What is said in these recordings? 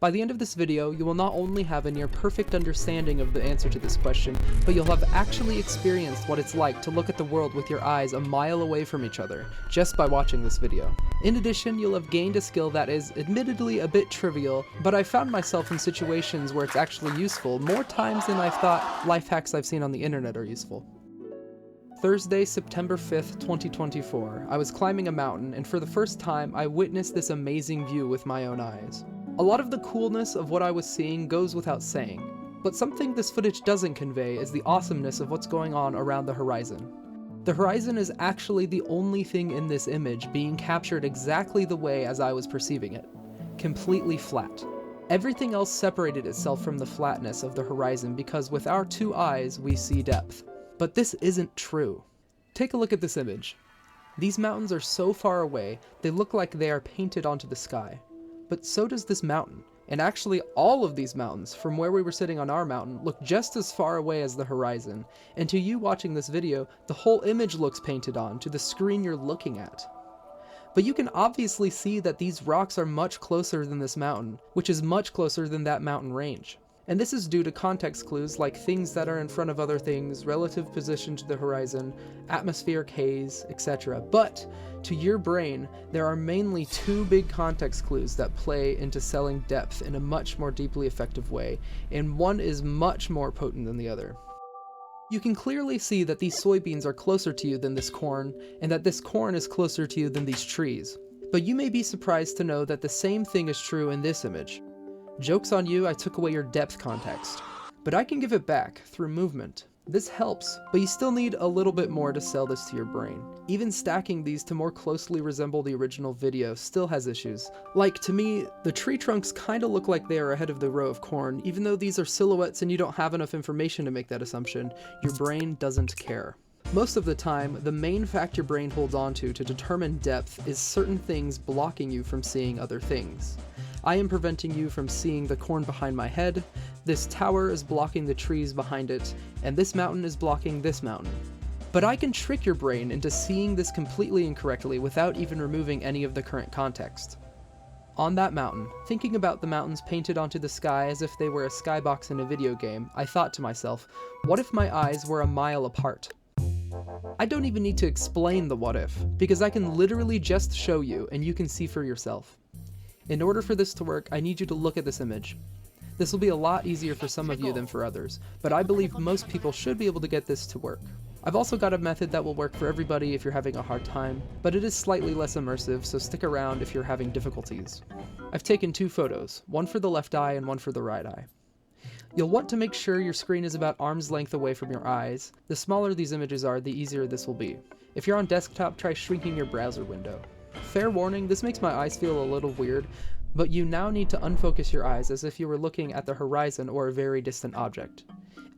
By the end of this video, you will not only have a near perfect understanding of the answer to this question, but you'll have actually experienced what it's like to look at the world with your eyes a mile away from each other, just by watching this video. In addition, you'll have gained a skill that is admittedly a bit trivial, but I found myself in situations where it's actually useful more times than I've thought life hacks I've seen on the internet are useful. Thursday, September 5th, 2024, I was climbing a mountain, and for the first time, I witnessed this amazing view with my own eyes. A lot of the coolness of what I was seeing goes without saying, but something this footage doesn't convey is the awesomeness of what's going on around the horizon. The horizon is actually the only thing in this image being captured exactly the way as I was perceiving it. Completely flat. Everything else separated itself from the flatness of the horizon because with our two eyes we see depth. But this isn't true. Take a look at this image. These mountains are so far away, they look like they are painted onto the sky. But so does this mountain, and actually all of these mountains, from where we were sitting on our mountain, look just as far away as the horizon, and to you watching this video, the whole image looks painted on to the screen you're looking at. But you can obviously see that these rocks are much closer than this mountain, which is much closer than that mountain range. And this is due to context clues like things that are in front of other things, relative position to the horizon, atmospheric haze, etc. But to your brain, there are mainly two big context clues that play into selling depth in a much more deeply effective way, and one is much more potent than the other. You can clearly see that these soybeans are closer to you than this corn, and that this corn is closer to you than these trees. But you may be surprised to know that the same thing is true in this image. Joke's on you, I took away your depth context. But I can give it back through movement. This helps, but you still need a little bit more to sell this to your brain. Even stacking these to more closely resemble the original video still has issues. Like, to me, the tree trunks kinda look like they are ahead of the row of corn. Even though these are silhouettes and you don't have enough information to make that assumption, your brain doesn't care. Most of the time, the main fact your brain holds onto to determine depth is certain things blocking you from seeing other things. I am preventing you from seeing the corn behind my head, this tower is blocking the trees behind it, and this mountain is blocking this mountain. But I can trick your brain into seeing this completely incorrectly without even removing any of the current context. On that mountain, thinking about the mountains painted onto the sky as if they were a skybox in a video game, I thought to myself, what if my eyes were a mile apart? I don't even need to explain the what if, because I can literally just show you and you can see for yourself. In order for this to work, I need you to look at this image. This will be a lot easier for some of you than for others, but I believe most people should be able to get this to work. I've also got a method that will work for everybody if you're having a hard time, but it is slightly less immersive, so stick around if you're having difficulties. I've taken two photos, one for the left eye and one for the right eye. You'll want to make sure your screen is about arm's length away from your eyes. The smaller these images are, the easier this will be. If you're on desktop, try shrinking your browser window. Fair warning, this makes my eyes feel a little weird, but you now need to unfocus your eyes as if you were looking at the horizon or a very distant object.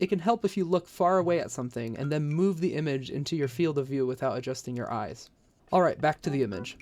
It can help if you look far away at something and then move the image into your field of view without adjusting your eyes. Alright, back to the image.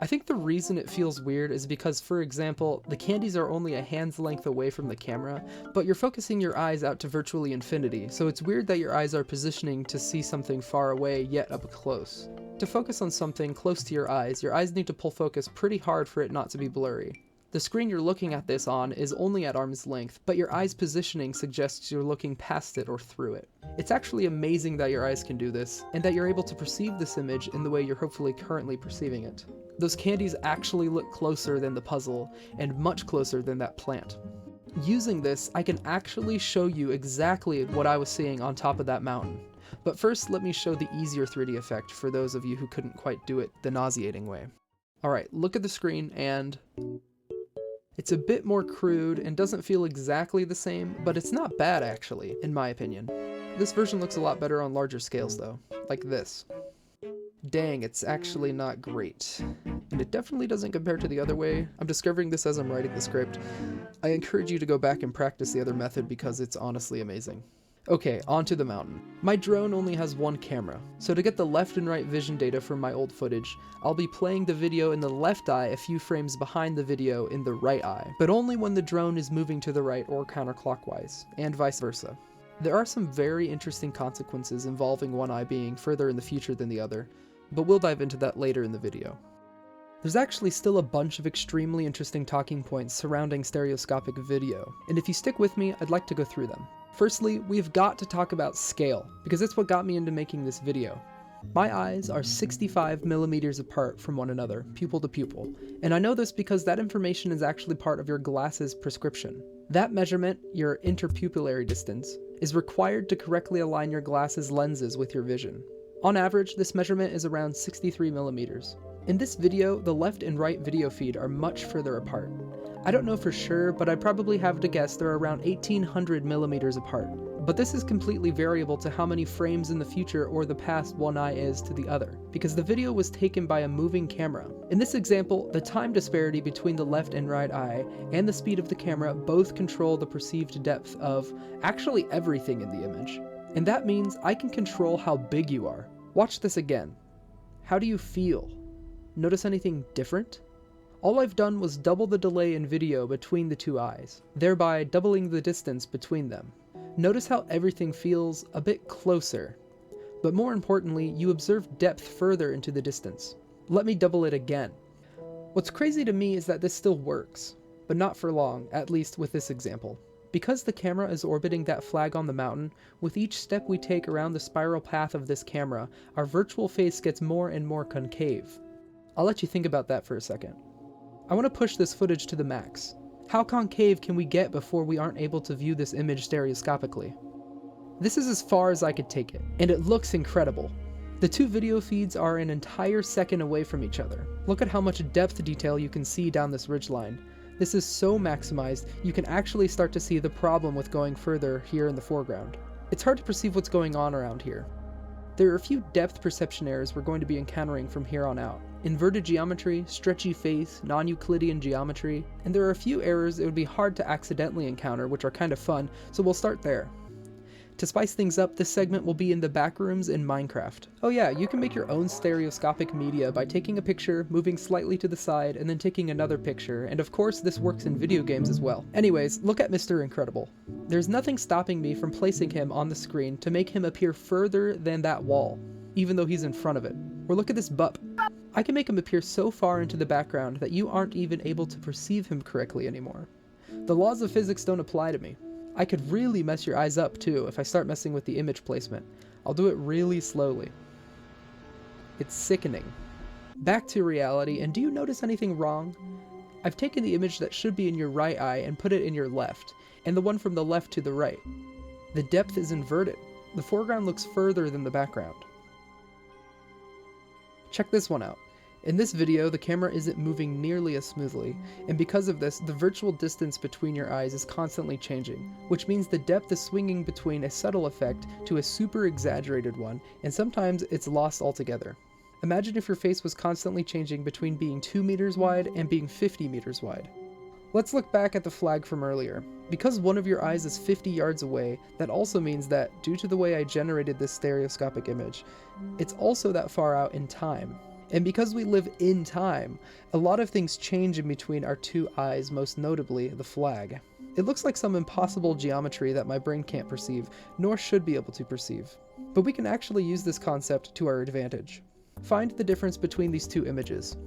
I think the reason it feels weird is because, for example, the candies are only a hand's length away from the camera, but you're focusing your eyes out to virtually infinity, so it's weird that your eyes are positioning to see something far away yet up close. To focus on something close to your eyes need to pull focus pretty hard for it not to be blurry. The screen you're looking at this on is only at arm's length, but your eye's positioning suggests you're looking past it or through it. It's actually amazing that your eyes can do this, and that you're able to perceive this image in the way you're hopefully currently perceiving it. Those candies actually look closer than the puzzle, and much closer than that plant. Using this, I can actually show you exactly what I was seeing on top of that mountain. But first, let me show the easier 3D effect for those of you who couldn't quite do it the nauseating way. Alright, look at the screen and... it's a bit more crude and doesn't feel exactly the same, but it's not bad actually, in my opinion. This version looks a lot better on larger scales though, like this. Dang, it's actually not great. And it definitely doesn't compare to the other way. I'm discovering this as I'm writing the script. I encourage you to go back and practice the other method because it's honestly amazing. Okay, onto the mountain. My drone only has one camera, so to get the left and right vision data from my old footage, I'll be playing the video in the left eye a few frames behind the video in the right eye, but only when the drone is moving to the right or counterclockwise, and vice versa. There are some very interesting consequences involving one eye being further in the future than the other, but we'll dive into that later in the video. There's actually still a bunch of extremely interesting talking points surrounding stereoscopic video, and if you stick with me, I'd like to go through them. Firstly, we've got to talk about scale, because it's what got me into making this video. My eyes are 65 millimeters apart from one another, pupil to pupil, and I know this because that information is actually part of your glasses prescription. That measurement, your interpupillary distance, is required to correctly align your glasses lenses with your vision. On average, this measurement is around 63 millimeters. In this video, the left and right video feed are much further apart. I don't know for sure, but I'd probably have to guess they're around 1800 millimeters apart. But this is completely variable to how many frames in the future or the past one eye is to the other, because the video was taken by a moving camera. In this example, the time disparity between the left and right eye and the speed of the camera both control the perceived depth of actually everything in the image. And that means I can control how big you are. Watch this again. How do you feel? Notice anything different? All I've done was double the delay in video between the two eyes, thereby doubling the distance between them. Notice how everything feels a bit closer, but more importantly, you observe depth further into the distance. Let me double it again. What's crazy to me is that this still works, but not for long, at least with this example. Because the camera is orbiting that flag on the mountain, with each step we take around the spiral path of this camera, our virtual face gets more and more concave. I'll let you think about that for a second. I want to push this footage to the max. How concave can we get before we aren't able to view this image stereoscopically? This is as far as I could take it, and it looks incredible. The two video feeds are an entire second away from each other. Look at how much depth detail you can see down this ridgeline. This is so maximized, you can actually start to see the problem with going further here in the foreground. It's hard to perceive what's going on around here. There are a few depth perception errors we're going to be encountering from here on out. Inverted geometry, stretchy face, non-Euclidean geometry, and there are a few errors it would be hard to accidentally encounter, which are kind of fun, so we'll start there. To spice things up, this segment will be in the backrooms in Minecraft. Oh yeah, you can make your own stereoscopic media by taking a picture, moving slightly to the side, and then taking another picture, and of course this works in video games as well. Anyways, look at Mr. Incredible. There's nothing stopping me from placing him on the screen to make him appear further than that wall, even though he's in front of it. Or look at this bup. I can make him appear so far into the background that you aren't even able to perceive him correctly anymore. The laws of physics don't apply to me. I could really mess your eyes up too if I start messing with the image placement. I'll do it really slowly. It's sickening. Back to reality, and do you notice anything wrong? I've taken the image that should be in your right eye and put it in your left, and the one from the left to the right. The depth is inverted. The foreground looks further than the background. Check this one out. In this video, the camera isn't moving nearly as smoothly, and because of this, the virtual distance between your eyes is constantly changing, which means the depth is swinging between a subtle effect to a super exaggerated one, and sometimes it's lost altogether. Imagine if your face was constantly changing between being 2 meters wide and being 50 meters wide. Let's look back at the flag from earlier. Because one of your eyes is 50 yards away, that also means that, due to the way I generated this stereoscopic image, it's also that far out in time. And because we live in time, a lot of things change in between our two eyes, most notably the flag. It looks like some impossible geometry that my brain can't perceive, nor should be able to perceive. But we can actually use this concept to our advantage. Find the difference between these two images.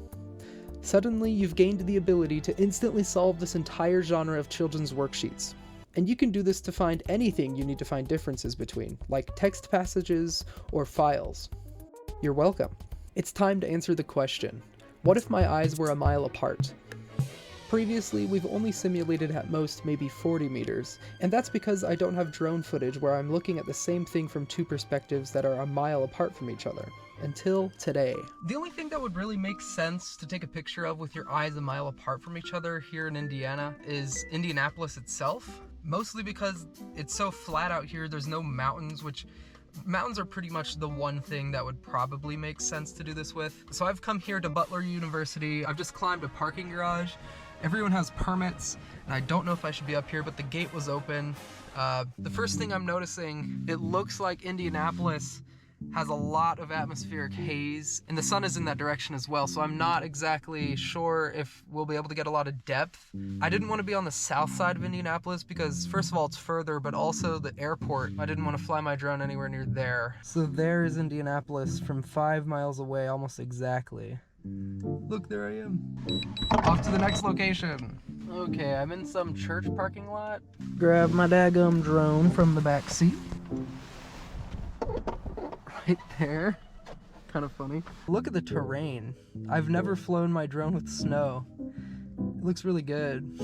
Suddenly, you've gained the ability to instantly solve this entire genre of children's worksheets. And you can do this to find anything you need to find differences between, like text passages or files. You're welcome. It's time to answer the question, what if my eyes were a mile apart? Previously, we've only simulated at most maybe 40 meters, and that's because I don't have drone footage where I'm looking at the same thing from two perspectives that are a mile apart from each other. Until today. The only thing that would really make sense to take a picture of with your eyes a mile apart from each other here in Indiana is Indianapolis itself. Mostly because it's so flat out here, there's no mountains, which mountains are pretty much the one thing that would probably make sense to do this with. So I've come here to Butler University. I've just climbed a parking garage. Everyone has permits, and I don't know if I should be up here, but the gate was open. The first thing I'm noticing, it looks like Indianapolis has a lot of atmospheric haze, and the sun is in that direction as well, so I'm not exactly sure if we'll be able to get a lot of depth. I didn't want to be on the south side of Indianapolis because, first of all, it's further, but also the airport. I didn't want to fly my drone anywhere near there. So there is Indianapolis from 5 miles away, almost exactly. Look, there I am. Off to the next location. Okay, I'm in some church parking lot. Grab my daggum drone from the back seat. Right there. Kind of funny. Look at the terrain. I've never flown my drone with snow. It looks really good.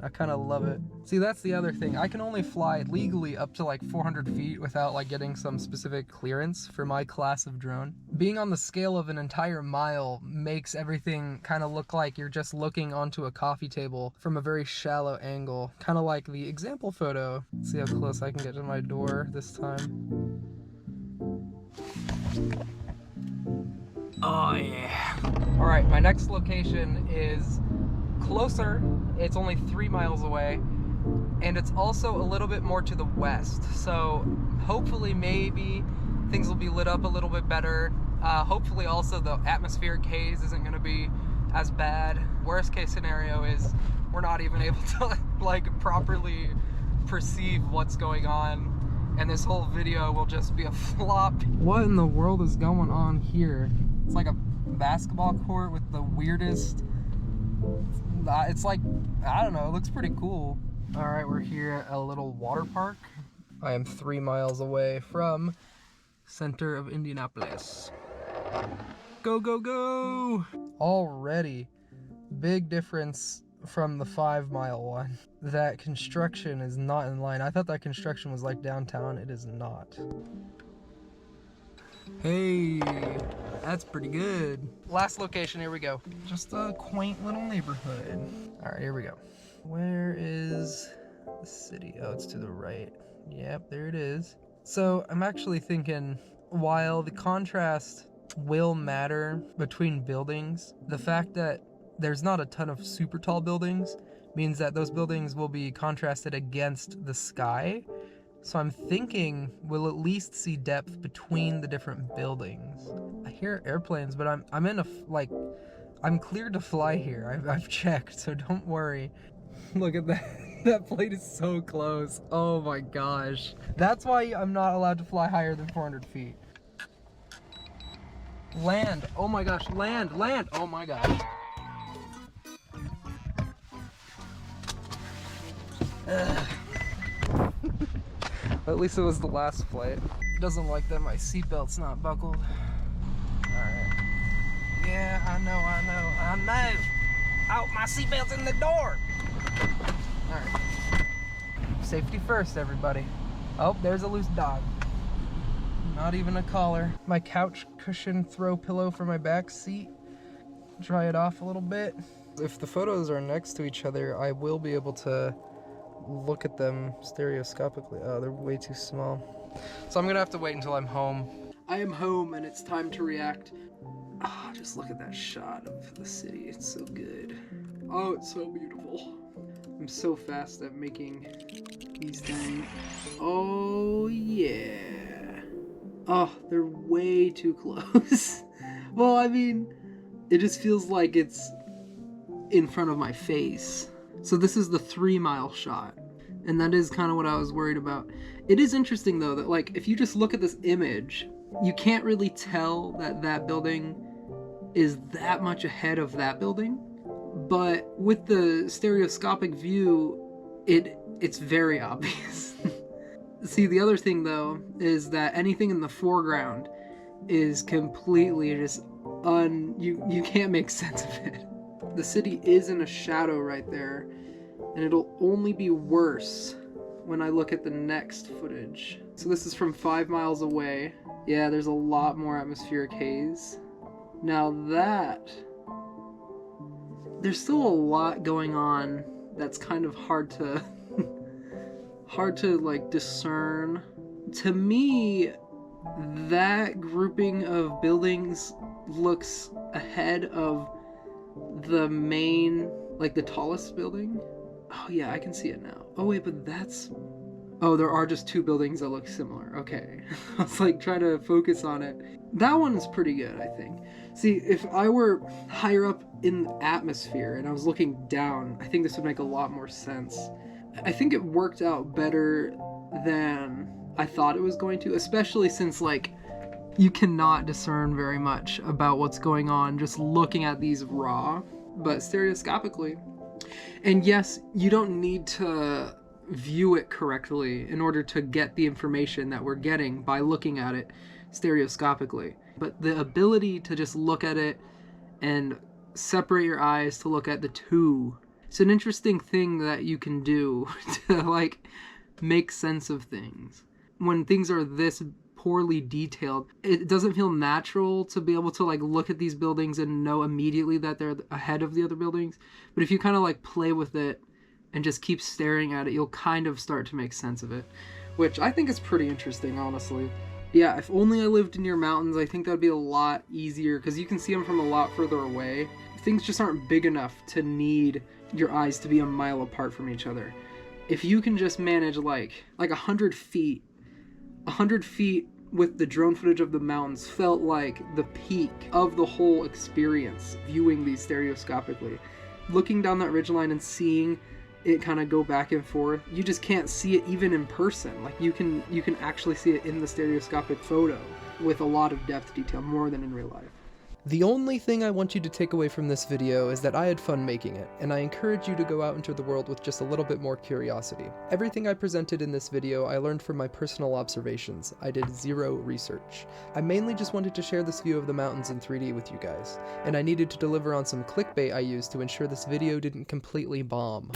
I kind of love it. See, that's the other thing. I can only fly legally up to like 400 feet without like getting some specific clearance for my class of drone. Being on the scale of an entire mile makes everything kind of look like you're just looking onto a coffee table from a very shallow angle. Kind of like the example photo. Let's see how close I can get to my door this time. Oh yeah. All right, my next location is closer. It's only 3 miles away, and it's also a little bit more to the west. So hopefully maybe things will be lit up a little bit better. Hopefully also the atmospheric haze isn't gonna be as bad. Worst case scenario is we're not even able to like properly perceive what's going on, and this whole video will just be a flop. What in the world is going on here? It's like a basketball court with the weirdest, it's like, I don't know, it looks pretty cool. All right, we're here at a little water park. I am 3 miles away from center of Indianapolis. Go, go, go! Already, big difference from the 5 mile one. That construction is not in line. I thought that construction was like downtown. It is not. Hey, that's pretty good. Last location, here we go. Just a quaint little neighborhood. All right, here we go. Where is the city? Oh, it's to the right. Yep, there it is. So I'm actually thinking, while the contrast will matter between buildings, the fact that there's not a ton of super tall buildings means that those buildings will be contrasted against the sky. So I'm thinking we'll at least see depth between the different buildings. I hear airplanes, but I'm in a, like, I'm cleared to fly here. I've checked, so don't worry. Look at that. That plane is so close. Oh my gosh. That's why I'm not allowed to fly higher than 400 feet. Land. Oh my gosh. Land. Land. Oh my gosh. At least it was the last flight. Doesn't like that my seatbelt's not buckled. Alright. Yeah, I know. Oh, my seatbelt's in the door! Alright. Safety first, everybody. Oh, there's a loose dog. Not even a collar. My couch cushion throw pillow for my back seat. Dry it off a little bit. If the photos are next to each other, I will be able to look at them stereoscopically. Oh, they're way too small. So I'm gonna have to wait until I'm home. I am home and it's time to react. Oh, just look at that shot of the city. It's so good. Oh, it's so beautiful. I'm so fast at making these things. Oh yeah. Oh, they're way too close. Well, I mean, it just feels like it's in front of my face. So this is the 3 mile shot, and that is kind of what I was worried about. It is interesting though that, like, if you just look at this image, you can't really tell that that building is that much ahead of that building, but with the stereoscopic view, it's very obvious. See, the other thing though is that anything in the foreground is completely just you can't make sense of it. The city is in a shadow right there, and it'll only be worse when I look at the next footage. So this is from 5 miles away. Yeah, there's a lot more atmospheric haze. Now there's still a lot going on that's kind of hard to like discern. To me, that grouping of buildings looks ahead of the main, like the tallest building. Oh yeah, I can see it now. Oh wait, but that's, oh, there are just 2 buildings that look similar. Okay. I was like trying to focus on it. That one is pretty good, I think. See, if I were higher up in the atmosphere and I was looking down, I think this would make a lot more sense. I think it worked out better than I thought it was going to, especially since, like, You cannot discern very much about what's going on just looking at these raw, but stereoscopically. And yes, you don't need to view it correctly in order to get the information that we're getting by looking at it stereoscopically. But the ability to just look at it and separate your eyes to look at the two, it's an interesting thing that you can do to like make sense of things. When things are this poorly detailed, it doesn't feel natural to be able to like look at these buildings and know immediately that they're ahead of the other buildings. But if you kind of like play with it and just keep staring at it, you'll kind of start to make sense of it, which I think is pretty interesting, honestly. Yeah, if only I lived near mountains, I think that'd be a lot easier because you can see them from a lot further away. Things just aren't big enough to need your eyes to be a mile apart from each other. If you can just manage like 100 feet, 100 feet with the drone footage of the mountains felt like the peak of the whole experience, viewing these stereoscopically. Looking down that ridgeline and seeing it kind of go back and forth, you just can't see it even in person. Like you can actually see it in the stereoscopic photo with a lot of depth detail, more than in real life. The only thing I want you to take away from this video is that I had fun making it, and I encourage you to go out into the world with just a little bit more curiosity. Everything I presented in this video I learned from my personal observations. I did zero research. I mainly just wanted to share this view of the mountains in 3D with you guys, and I needed to deliver on some clickbait I used to ensure this video didn't completely bomb.